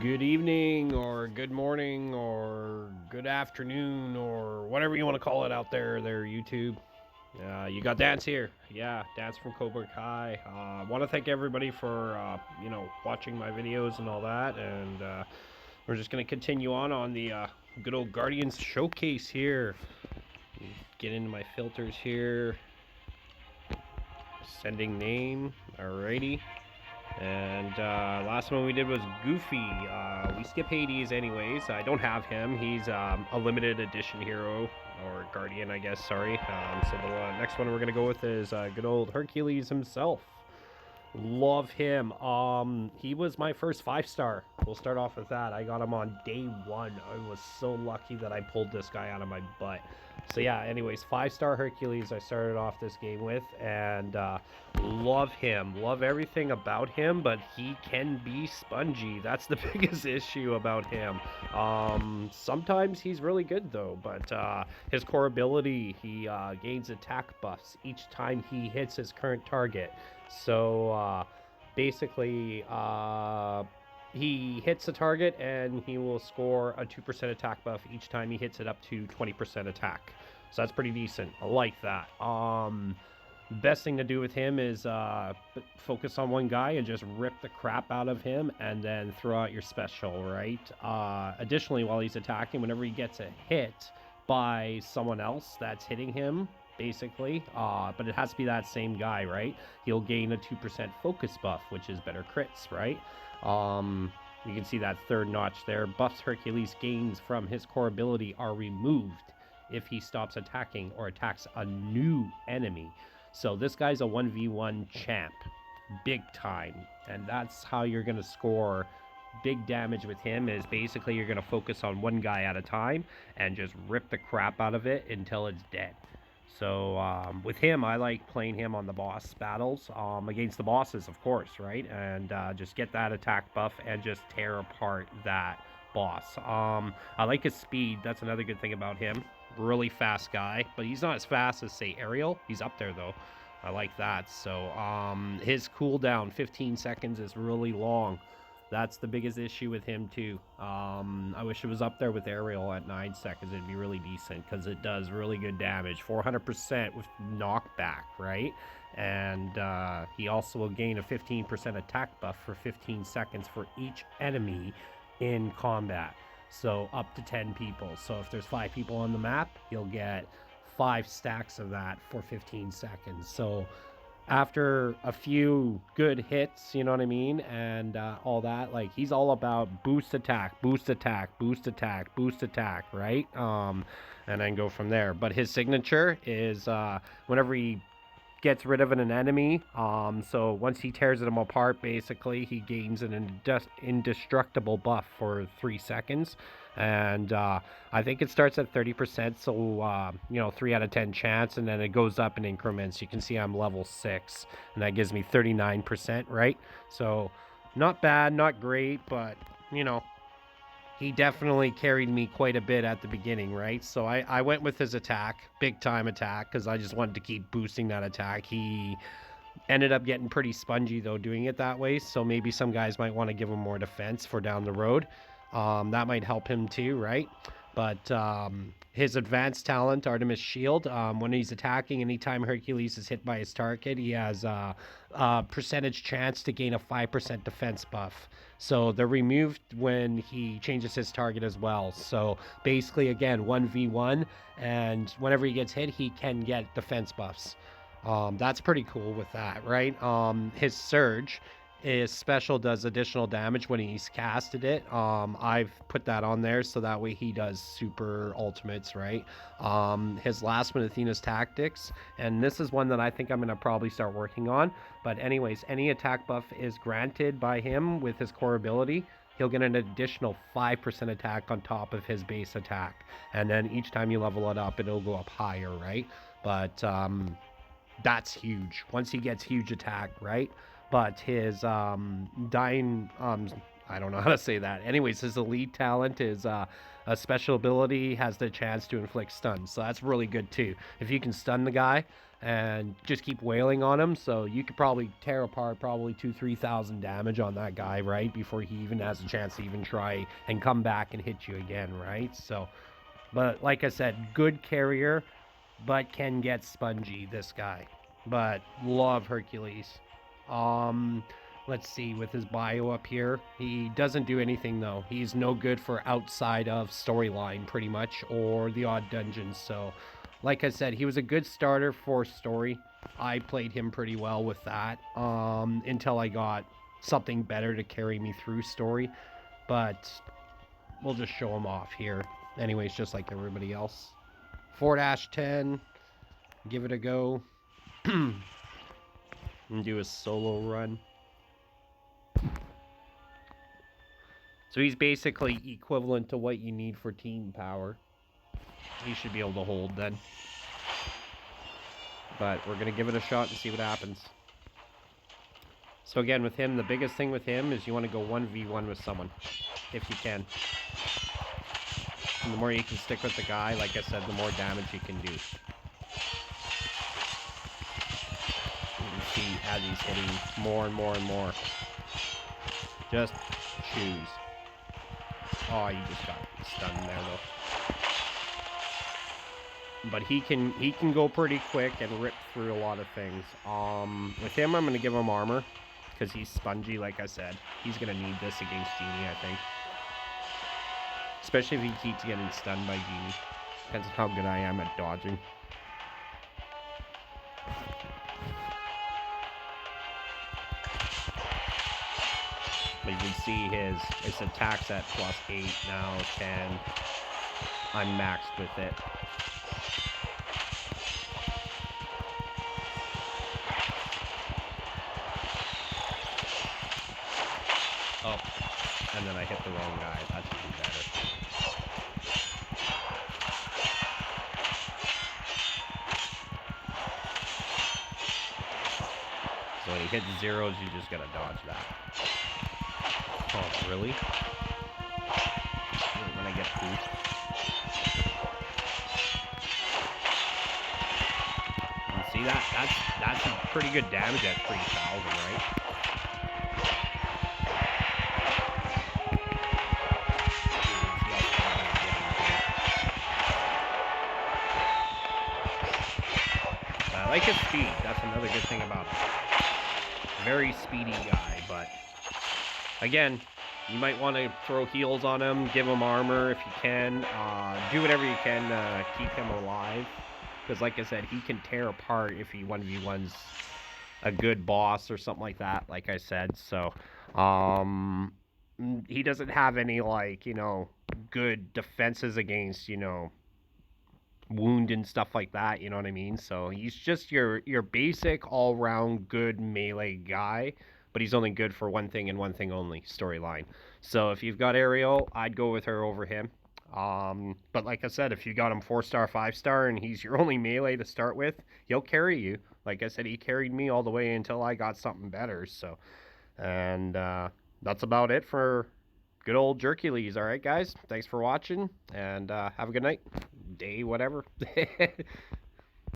Good evening, or good morning, or good afternoon, or whatever you want to call it out there, YouTube. You got Dance here. Yeah, Dance from Cobra Kai. I want to thank everybody for, watching my videos and all that. And we're just going to continue on the good old Guardians showcase here. Get into my filters here. Sending name. Alrighty. And last one we did was Goofy. We skip Hades anyways. I don't have him. He's a limited edition hero, or Guardian, I guess. Sorry. So the next one we're gonna go with is good old Hercules himself. Love him. He was my first 5-star. We'll start off with that. I got him on day one. I was so lucky that I pulled this guy out of my butt. So yeah, anyways, 5-star Hercules I started off this game with, and love him. Love everything about him, but he can be spongy. That's the biggest issue about him. Sometimes he's really good though, but his core ability, he gains attack buffs each time he hits his current target. So basically, he hits a target and he will score a 2% attack buff each time he hits it up to 20% attack. So that's pretty decent. I like that. Best thing to do with him is focus on one guy and just rip the crap out of him and then throw out your special, right? Additionally, while he's attacking, whenever he gets a hit by someone else that's hitting him, basically, but it has to be that same guy, right? He'll gain a 2% focus buff, which is better crits, right? You can see that third notch there. Buffs Hercules gains from his core ability are removed if he stops attacking or attacks a new enemy. So this guy's a 1v1 champ, big time. And that's how you're going to score big damage with him, is basically you're going to focus on one guy at a time and just rip the crap out of it until it's dead. So with him, I like playing him on the boss battles, against the bosses, of course, right? And just get that attack buff and just tear apart that boss. I like his speed. That's another good thing about him. Really fast guy, but he's not as fast as, say, Ariel. He's up there, though. I like that. So his cooldown, 15 seconds, is really long. That's the biggest issue with him too. I wish it was up there with Ariel at 9 seconds. It'd be really decent because it does really good damage, 400% with knockback, right? And he also will gain a 15% attack buff for 15 seconds for each enemy in combat. So up to 10 people. So if there's 5 people on the map, you'll get 5 stacks of that for 15 seconds. So after a few good hits, you know what I mean, and all that, like, he's all about boost attack, boost attack, boost attack, boost attack, right? And then go from there. But his signature is whenever he gets rid of an enemy, so once he tears them apart, basically he gains an indestructible buff for 3 seconds. And I think it starts at 30%, so 3 out of 10 chance, and then it goes up in increments. You can see I'm level 6, and that gives me 39%, right? So not bad, not great, but he definitely carried me quite a bit at the beginning, right? So I went with his attack, big time attack, because I just wanted to keep boosting that attack. He ended up getting pretty spongy, though, doing it that way. So maybe some guys might want to give him more defense for down the road. That might help him too, right? But his advanced talent, Artemis Shield, when he's attacking, anytime Hercules is hit by his target, he has a percentage chance to gain a 5% defense buff. So they're removed when he changes his target as well. So basically, again, 1v1, and whenever he gets hit, he can get defense buffs. That's pretty cool with that, right? His Surge, his special, does additional damage when he's casted it. I've put that on there so that way he does super ultimates, right? His last one, Athena's Tactics, and this is one that I think I'm going to probably start working on. But anyways, any attack buff is granted by him with his core ability. He'll get an additional 5% attack on top of his base attack. And then each time you level it up, it'll go up higher, right? But that's huge. Once he gets huge attack, right? But his dying I don't know how to say that. Anyways, his elite talent is a special ability, has the chance to inflict stuns. So that's really good too. If you can stun the guy and just keep wailing on him, so you could probably tear apart probably 2,000-3,000 damage on that guy, right? Before he even has a chance to even try and come back and hit you again, right? So, but like I said, good carrier, but can get spongy, this guy. But love Hercules. Let's see, with his bio up here, he doesn't do anything though. He's no good for outside of storyline pretty much, or the odd dungeons. So like I said, he was a good starter for story. I played him pretty well with that until I got something better to carry me through story. But we'll just show him off here. Anyways, just like everybody else. 4-10, give it a go. And do a solo run. So he's basically equivalent to what you need for team power. He should be able to hold then. But we're going to give it a shot and see what happens. So again, with him, the biggest thing with him is you want to go 1v1 with someone, if you can. And the more you can stick with the guy, like I said, the more damage you can do. You can see as he's hitting more and more and more. Just choose. Oh, you just got stunned there though. But he can go pretty quick and rip through a lot of things. With him, I'm going to give him armor because he's spongy, like I said. He's going to need this against Genie, I think. Especially if he keeps getting stunned by Genie. Depends on how good I am at dodging. But you can see his attacks at +8 now, 10. I'm maxed with it. Oh, and then I hit the wrong guy. That's even better. So when he hits zeros, you just gotta dodge that. Oh, really? When I get boost. You see that? That's pretty good damage at 3,000, right? I like his speed. That's another good thing about him. Very speedy guy, but again, you might want to throw heals on him, give him armor if you can. Do whatever you can to keep him alive. Because like I said, he can tear apart if he 1v1's a good boss or something like that, like I said. So, he doesn't have any, like, you know, good defenses against, you know, wound and stuff like that, you know what I mean? So he's just your basic all-round good melee guy, but he's only good for one thing and one thing only, storyline. So if you've got Ariel, I'd go with her over him. But like I said, if you got him 4-star, 5-star, and he's your only melee to start with, he'll carry you. Like I said, he carried me all the way until I got something better. So, and that's about it for good old Hercules. All right, guys, thanks for watching, and have a good night, day, whatever.